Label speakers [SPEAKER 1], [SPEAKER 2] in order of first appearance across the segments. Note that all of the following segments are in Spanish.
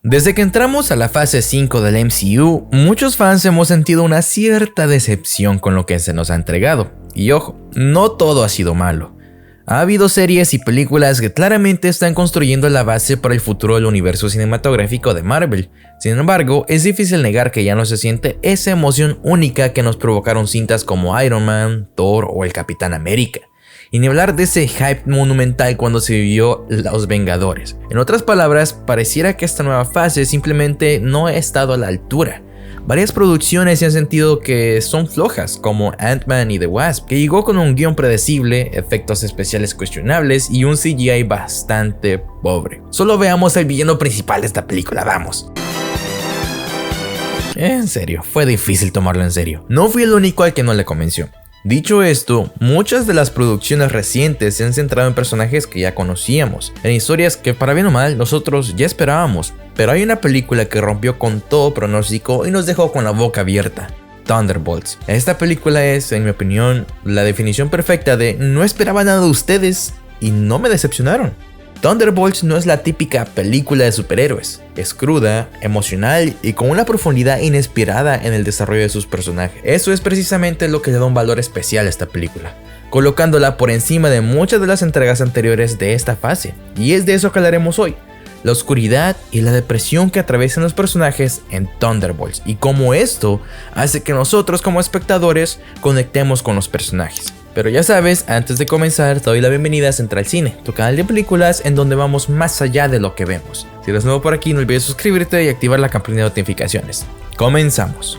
[SPEAKER 1] Desde que entramos a la fase 5 del MCU, muchos fans hemos sentido una cierta decepción con lo que se nos ha entregado. Y ojo, no todo ha sido malo. Ha habido series y películas que claramente están construyendo la base para el futuro del universo cinematográfico de Marvel. Sin embargo, es difícil negar que ya no se siente esa emoción única que nos provocaron cintas como Iron Man, Thor o el Capitán América. Y ni hablar de ese hype monumental cuando se vivió Los Vengadores. En otras palabras, pareciera que esta nueva fase simplemente no ha estado a la altura. Varias producciones se han sentido que son flojas, como Ant-Man y The Wasp, que llegó con un guión predecible, efectos especiales cuestionables y un CGI bastante pobre. Solo veamos el villano principal de esta película, vamos. En serio, fue difícil tomarlo en serio. No fui el único al que no le convenció. Dicho esto, muchas de las producciones recientes se han centrado en personajes que ya conocíamos, en historias que para bien o mal nosotros ya esperábamos, pero hay una película que rompió con todo pronóstico y nos dejó con la boca abierta: Thunderbolts. Esta película es, en mi opinión, la definición perfecta de no esperaba nada de ustedes y no me decepcionaron. Thunderbolts no es la típica película de superhéroes, es cruda, emocional y con una profundidad inesperada en el desarrollo de sus personajes. Eso es precisamente lo que le da un valor especial a esta película, colocándola por encima de muchas de las entregas anteriores de esta fase, y es de eso que hablaremos hoy: la oscuridad y la depresión que atraviesan los personajes en Thunderbolts y cómo esto hace que nosotros como espectadores conectemos con los personajes. Pero ya sabes, antes de comenzar te doy la bienvenida a Central Cine, tu canal de películas en donde vamos más allá de lo que vemos. Si eres nuevo por aquí, no olvides suscribirte y activar la campanita de notificaciones. Comenzamos.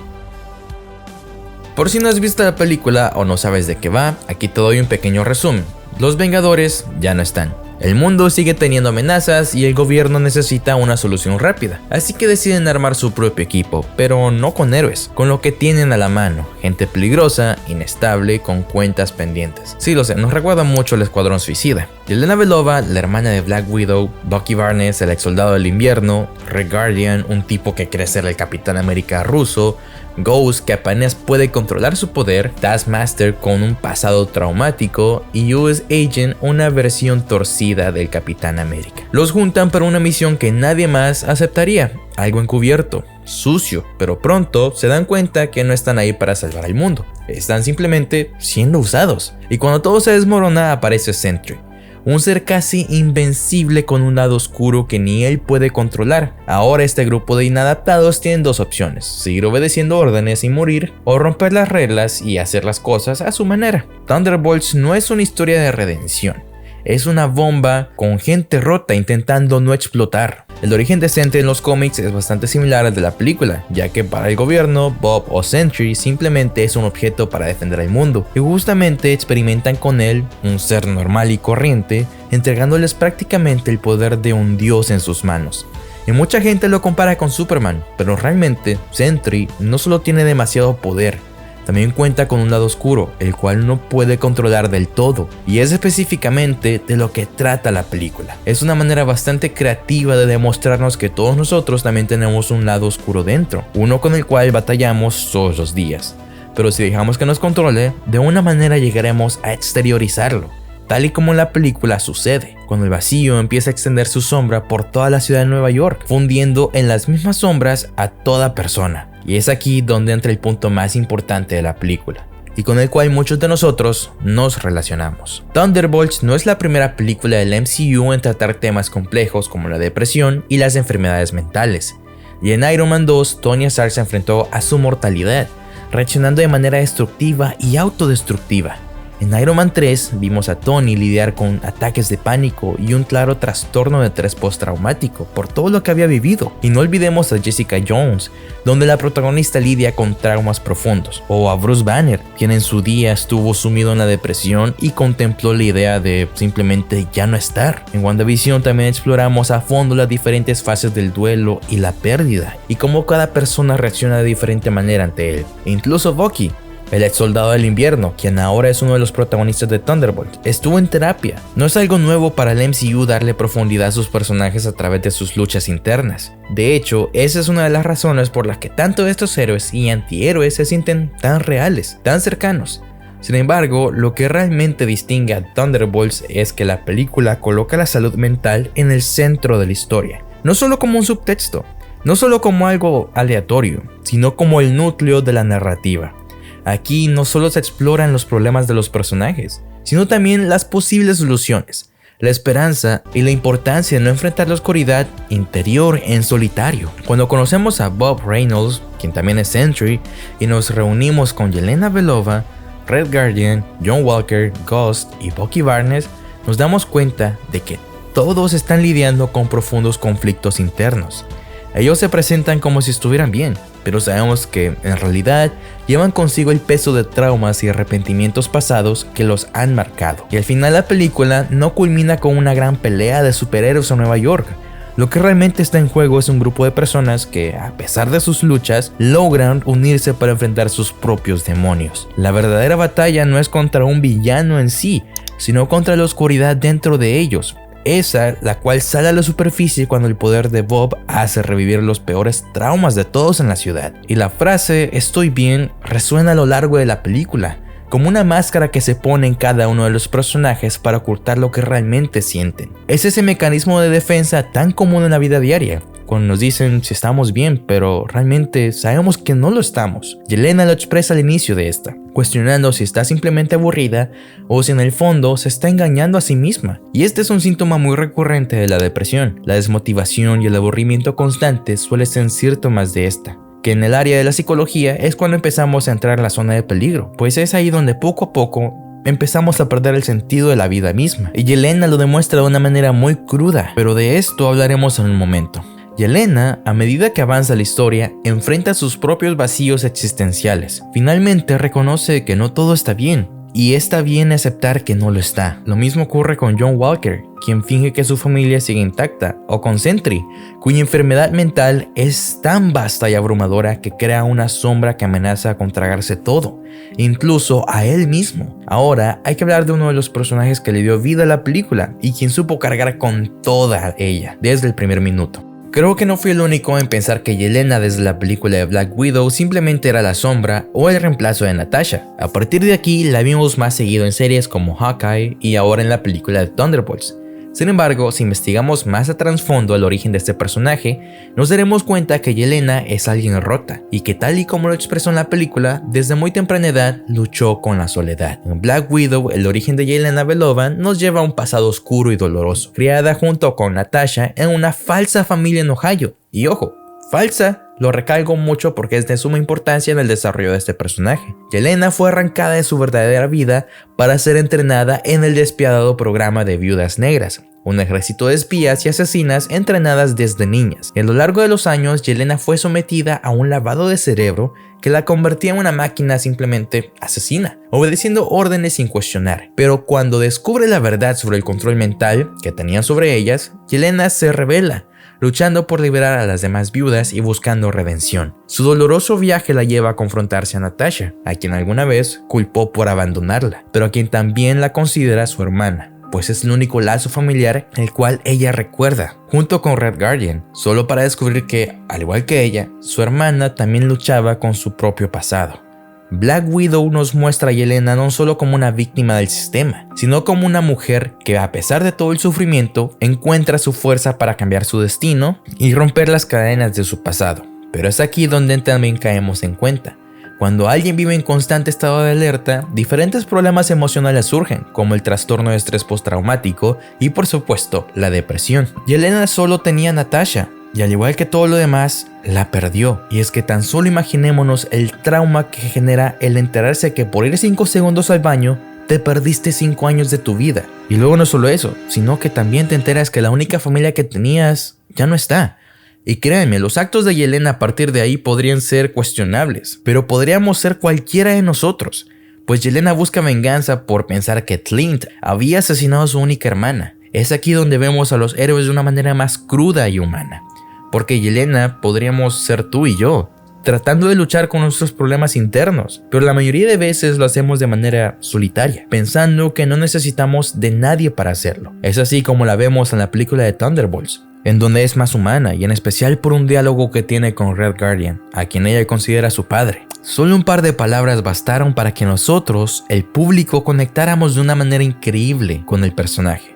[SPEAKER 1] Por si no has visto la película o no sabes de qué va, aquí te doy un pequeño resumen. Los Vengadores ya no están. El mundo sigue teniendo amenazas y el gobierno necesita una solución rápida, así que deciden armar su propio equipo, pero no con héroes, con lo que tienen a la mano: gente peligrosa, inestable, con cuentas pendientes. Sí, lo sé, nos recuerda mucho al Escuadrón Suicida. Yelena Belova, la hermana de Black Widow, Bucky Barnes, el ex soldado del invierno, Red Guardian, un tipo que cree ser el Capitán América ruso, Ghost, que apenas puede controlar su poder, Taskmaster con un pasado traumático y US Agent, una versión torcida del Capitán América. Los juntan para una misión que nadie más aceptaría, algo encubierto, sucio, pero pronto se dan cuenta que no están ahí para salvar al mundo, están simplemente siendo usados. Y cuando todo se desmorona aparece Sentry, un ser casi invencible con un lado oscuro que ni él puede controlar. Ahora este grupo de inadaptados tienen dos opciones: seguir obedeciendo órdenes y morir, o romper las reglas y hacer las cosas a su manera. Thunderbolts no es una historia de redención, es una bomba con gente rota intentando no explotar. El origen de Sentry en los cómics es bastante similar al de la película, ya que para el gobierno, Bob o Sentry simplemente es un objeto para defender al mundo, y justamente experimentan con él, un ser normal y corriente, entregándoles prácticamente el poder de un dios en sus manos. Y mucha gente lo compara con Superman, pero realmente Sentry no solo tiene demasiado poder, también cuenta con un lado oscuro, el cual no puede controlar del todo, y es específicamente de lo que trata la película. Es una manera bastante creativa de demostrarnos que todos nosotros también tenemos un lado oscuro dentro, uno con el cual batallamos todos los días. Pero si dejamos que nos controle, de una manera llegaremos a exteriorizarlo, tal y como en la película sucede, cuando el vacío empieza a extender su sombra por toda la ciudad de Nueva York, fundiendo en las mismas sombras a toda persona. Y es aquí donde entra el punto más importante de la película, y con el cual muchos de nosotros nos relacionamos. Thunderbolts no es la primera película del MCU en tratar temas complejos como la depresión y las enfermedades mentales. Y en Iron Man 2, Tony Stark se enfrentó a su mortalidad, reaccionando de manera destructiva y autodestructiva. En Iron Man 3 vimos a Tony lidiar con ataques de pánico y un claro trastorno de estrés postraumático por todo lo que había vivido. Y no olvidemos a Jessica Jones, donde la protagonista lidia con traumas profundos. O a Bruce Banner, quien en su día estuvo sumido en la depresión y contempló la idea de simplemente ya no estar. En WandaVision también exploramos a fondo las diferentes fases del duelo y la pérdida, y cómo cada persona reacciona de diferente manera ante él. E incluso Bucky, el ex soldado del invierno, quien ahora es uno de los protagonistas de Thunderbolt, estuvo en terapia. No es algo nuevo para el MCU darle profundidad a sus personajes a través de sus luchas internas. De hecho, esa es una de las razones por las que tanto estos héroes y antihéroes se sienten tan reales, tan cercanos. Sin embargo, lo que realmente distingue a Thunderbolts es que la película coloca la salud mental en el centro de la historia. No solo como un subtexto, no solo como algo aleatorio, sino como el núcleo de la narrativa. Aquí no solo se exploran los problemas de los personajes, sino también las posibles soluciones, la esperanza y la importancia de no enfrentar la oscuridad interior en solitario. Cuando conocemos a Bob Reynolds, quien también es Sentry, y nos reunimos con Yelena Belova, Red Guardian, John Walker, Ghost y Bucky Barnes, nos damos cuenta de que todos están lidiando con profundos conflictos internos. Ellos se presentan como si estuvieran bien, pero sabemos que en realidad llevan consigo el peso de traumas y arrepentimientos pasados que los han marcado. Y al final la película no culmina con una gran pelea de superhéroes en Nueva York. Lo que realmente está en juego es un grupo de personas que, a pesar de sus luchas, logran unirse para enfrentar sus propios demonios. La verdadera batalla no es contra un villano en sí, sino contra la oscuridad dentro de ellos. Esa, la cual sale a la superficie cuando el poder de Bob hace revivir los peores traumas de todos en la ciudad. Y la frase "estoy bien" resuena a lo largo de la película, como una máscara que se pone en cada uno de los personajes para ocultar lo que realmente sienten. Es ese mecanismo de defensa tan común en la vida diaria, cuando nos dicen si estamos bien, pero realmente sabemos que no lo estamos. Yelena lo expresa al inicio de esta, cuestionando si está simplemente aburrida o si en el fondo se está engañando a sí misma. Y este es un síntoma muy recurrente de la depresión. La desmotivación y el aburrimiento constante suelen ser síntomas de esta, que en el área de la psicología es cuando empezamos a entrar en la zona de peligro, pues es ahí donde poco a poco empezamos a perder el sentido de la vida misma. Y Yelena lo demuestra de una manera muy cruda, pero de esto hablaremos en un momento. Yelena, a medida que avanza la historia, enfrenta sus propios vacíos existenciales. Finalmente reconoce que no todo está bien, y está bien aceptar que no lo está. Lo mismo ocurre con John Walker, quien finge que su familia sigue intacta, o con Sentry, cuya enfermedad mental es tan vasta y abrumadora que crea una sombra que amenaza con tragarse todo, incluso a él mismo. Ahora hay que hablar de uno de los personajes que le dio vida a la película y quien supo cargar con toda ella desde el primer minuto. Creo que no fui el único en pensar que Yelena desde la película de Black Widow simplemente era la sombra o el reemplazo de Natasha. A partir de aquí la vimos más seguido en series como Hawkeye y ahora en la película de Thunderbolts. Sin embargo, si investigamos más a trasfondo el origen de este personaje, nos daremos cuenta que Yelena es alguien rota y que, tal y como lo expresó en la película, desde muy temprana edad luchó con la soledad. En Black Widow, el origen de Yelena Belova nos lleva a un pasado oscuro y doloroso, criada junto con Natasha en una falsa familia en Ohio. Y ojo, falsa. Lo recalco mucho porque es de suma importancia en el desarrollo de este personaje. Yelena fue arrancada de su verdadera vida para ser entrenada en el despiadado programa de Viudas Negras, un ejército de espías y asesinas entrenadas desde niñas. A lo largo de los años, Yelena fue sometida a un lavado de cerebro que la convertía en una máquina simplemente asesina, obedeciendo órdenes sin cuestionar. Pero cuando descubre la verdad sobre el control mental que tenían sobre ellas, Yelena se rebela, luchando por liberar a las demás viudas y buscando redención. Su doloroso viaje la lleva a confrontarse a Natasha, a quien alguna vez culpó por abandonarla, pero a quien también la considera su hermana, pues es el único lazo familiar el cual ella recuerda, junto con Red Guardian, solo para descubrir que, al igual que ella, su hermana también luchaba con su propio pasado. Black Widow nos muestra a Yelena no solo como una víctima del sistema, sino como una mujer que, a pesar de todo el sufrimiento, encuentra su fuerza para cambiar su destino y romper las cadenas de su pasado. Pero es aquí donde también caemos en cuenta. Cuando alguien vive en constante estado de alerta, diferentes problemas emocionales surgen, como el trastorno de estrés postraumático y, por supuesto, la depresión. Yelena solo tenía a Natasha, y al igual que todo lo demás, la perdió. Y es que tan solo imaginémonos el trauma que genera el enterarse que por ir 5 segundos al baño, te perdiste 5 años de tu vida. Y luego no solo eso, sino que también te enteras que la única familia que tenías ya no está. Y créanme, los actos de Yelena a partir de ahí podrían ser cuestionables, pero podríamos ser cualquiera de nosotros, pues Yelena busca venganza por pensar que Clint había asesinado a su única hermana. Es aquí donde vemos a los héroes de una manera más cruda y humana, porque Yelena podríamos ser tú y yo, tratando de luchar con nuestros problemas internos, pero la mayoría de veces lo hacemos de manera solitaria, pensando que no necesitamos de nadie para hacerlo. Es así como la vemos en la película de Thunderbolts, en donde es más humana y en especial por un diálogo que tiene con Red Guardian, a quien ella considera su padre. Solo un par de palabras bastaron para que nosotros, el público, conectáramos de una manera increíble con el personaje.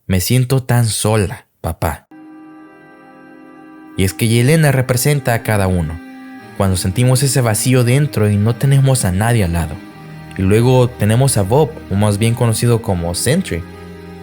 [SPEAKER 1] Me siento tan sola, papá. Y es que Yelena representa a cada uno. Cuando sentimos ese vacío dentro y no tenemos a nadie al lado. Y luego tenemos a Bob, o más bien conocido como Sentry.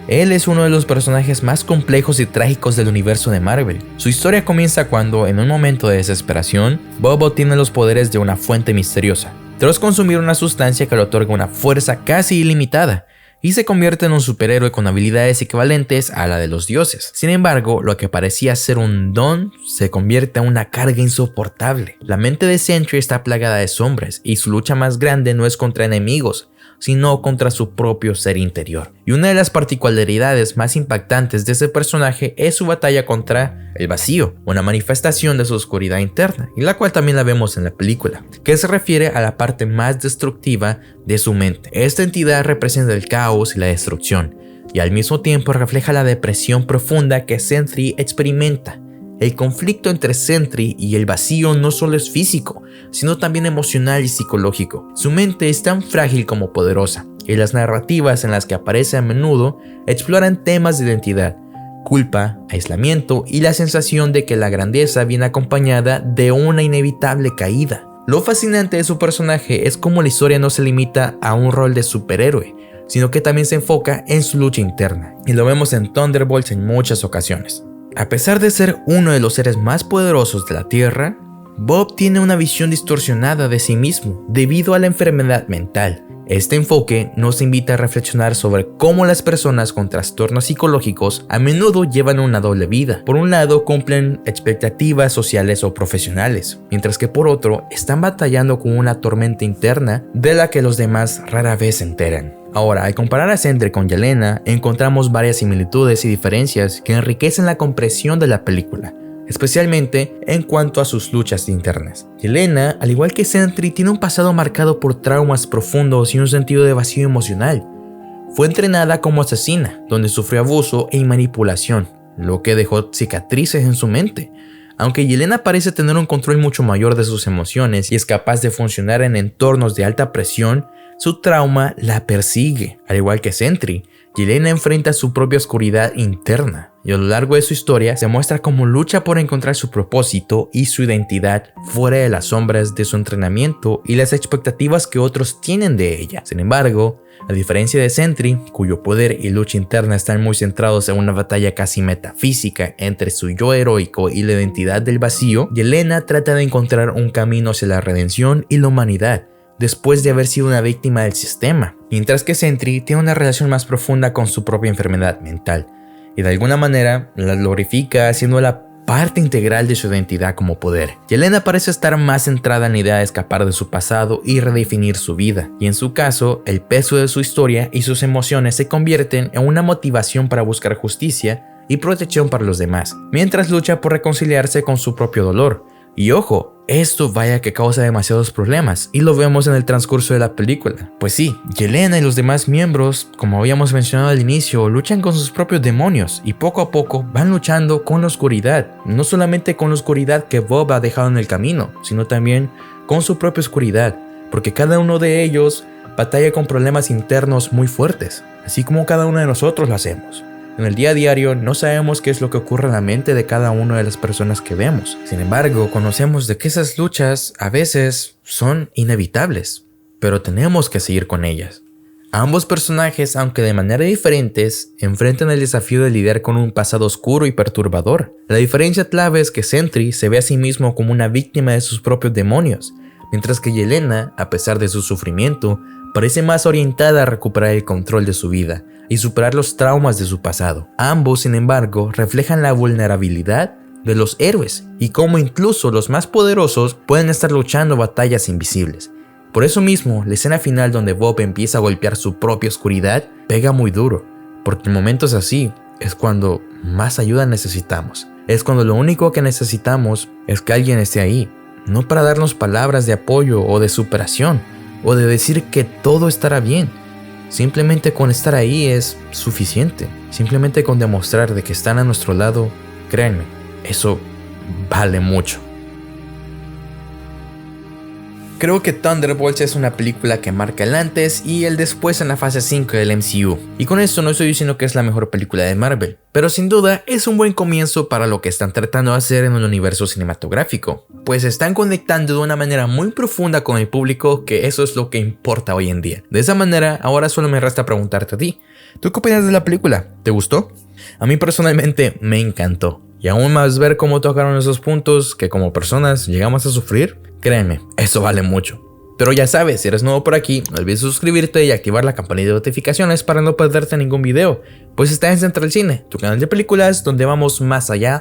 [SPEAKER 1] Él es uno de los personajes más complejos y trágicos del universo de Marvel. Su historia comienza cuando, en un momento de desesperación, Bob obtiene los poderes de una fuente misteriosa, tras consumir una sustancia que le otorga una fuerza casi ilimitada, y se convierte en un superhéroe con habilidades equivalentes a la de los dioses. Sin embargo, lo que parecía ser un don se convierte en una carga insoportable. La mente de Sentry está plagada de sombras y su lucha más grande no es contra enemigos, sino contra su propio ser interior. Y una de las particularidades más impactantes de ese personaje es su batalla contra el vacío, una manifestación de su oscuridad interna, y la cual también la vemos en la película, que se refiere a la parte más destructiva de su mente. Esta entidad representa el caos y la destrucción, y al mismo tiempo refleja la depresión profunda que Sentry experimenta. El conflicto entre Sentry y el vacío no solo es físico, sino también emocional y psicológico. Su mente es tan frágil como poderosa, y las narrativas en las que aparece a menudo exploran temas de identidad, culpa, aislamiento y la sensación de que la grandeza viene acompañada de una inevitable caída. Lo fascinante de su personaje es cómo la historia no se limita a un rol de superhéroe, sino que también se enfoca en su lucha interna, y lo vemos en Thunderbolts en muchas ocasiones. A pesar de ser uno de los seres más poderosos de la Tierra, Bob tiene una visión distorsionada de sí mismo debido a la enfermedad mental. Este enfoque nos invita a reflexionar sobre cómo las personas con trastornos psicológicos a menudo llevan una doble vida. Por un lado, cumplen expectativas sociales o profesionales, mientras que por otro, están batallando con una tormenta interna de la que los demás rara vez se enteran. Ahora, al comparar a Sentry con Yelena, encontramos varias similitudes y diferencias que enriquecen la comprensión de la película, especialmente en cuanto a sus luchas internas. Yelena, al igual que Sentry, tiene un pasado marcado por traumas profundos y un sentido de vacío emocional. Fue entrenada como asesina, donde sufrió abuso y manipulación, lo que dejó cicatrices en su mente. Aunque Yelena parece tener un control mucho mayor de sus emociones y es capaz de funcionar en entornos de alta presión, su trauma la persigue. Al igual que Sentry, Yelena enfrenta su propia oscuridad interna, y a lo largo de su historia se muestra cómo lucha por encontrar su propósito y su identidad fuera de las sombras de su entrenamiento y las expectativas que otros tienen de ella. Sin embargo, a diferencia de Sentry, cuyo poder y lucha interna están muy centrados en una batalla casi metafísica entre su yo heroico y la identidad del vacío, Yelena trata de encontrar un camino hacia la redención y la humanidad, después de haber sido una víctima del sistema, mientras que Sentry tiene una relación más profunda con su propia enfermedad mental, y de alguna manera la glorifica haciendo la parte integral de su identidad como poder. Yelena parece estar más centrada en la idea de escapar de su pasado y redefinir su vida, y en su caso, el peso de su historia y sus emociones se convierten en una motivación para buscar justicia y protección para los demás, mientras lucha por reconciliarse con su propio dolor. Y ojo, esto vaya que causa demasiados problemas, y lo vemos en el transcurso de la película. Pues sí, Yelena y los demás miembros, como habíamos mencionado al inicio, luchan con sus propios demonios, y poco a poco van luchando con la oscuridad. No solamente con la oscuridad que Bob ha dejado en el camino, sino también con su propia oscuridad, porque cada uno de ellos batalla con problemas internos muy fuertes, así como cada uno de nosotros lo hacemos. En el día a diario no sabemos qué es lo que ocurre en la mente de cada una de las personas que vemos. Sin embargo, conocemos de que esas luchas a veces son inevitables, pero tenemos que seguir con ellas. Ambos personajes, aunque de manera diferentes, enfrentan el desafío de lidiar con un pasado oscuro y perturbador. La diferencia clave es que Sentry se ve a sí mismo como una víctima de sus propios demonios, mientras que Yelena, a pesar de su sufrimiento, parece más orientada a recuperar el control de su vida y superar los traumas de su pasado. Ambos, sin embargo, reflejan la vulnerabilidad de los héroes y cómo incluso los más poderosos pueden estar luchando batallas invisibles. Por eso mismo, la escena final donde Bob empieza a golpear su propia oscuridad pega muy duro, porque en momentos así es cuando más ayuda necesitamos. Es cuando lo único que necesitamos es que alguien esté ahí, no para darnos palabras de apoyo o de superación, o de decir que todo estará bien. Simplemente con estar ahí es suficiente. Simplemente con demostrar de que están a nuestro lado, créanme, eso vale mucho. Creo que Thunderbolts es una película que marca el antes y el después en la fase 5 del MCU. Y con esto no estoy diciendo que es la mejor película de Marvel, pero sin duda es un buen comienzo para lo que están tratando de hacer en un universo cinematográfico, pues están conectando de una manera muy profunda con el público, que eso es lo que importa hoy en día. De esa manera, ahora solo me resta preguntarte a ti, ¿tú qué opinas de la película? ¿Te gustó? A mí personalmente me encantó, y aún más ver cómo tocaron esos puntos que como personas llegamos a sufrir. Créeme, eso vale mucho. Pero ya sabes, si eres nuevo por aquí, no olvides suscribirte y activar la campanita de notificaciones para no perderte ningún video, pues estás en Central Cine, tu canal de películas donde vamos más allá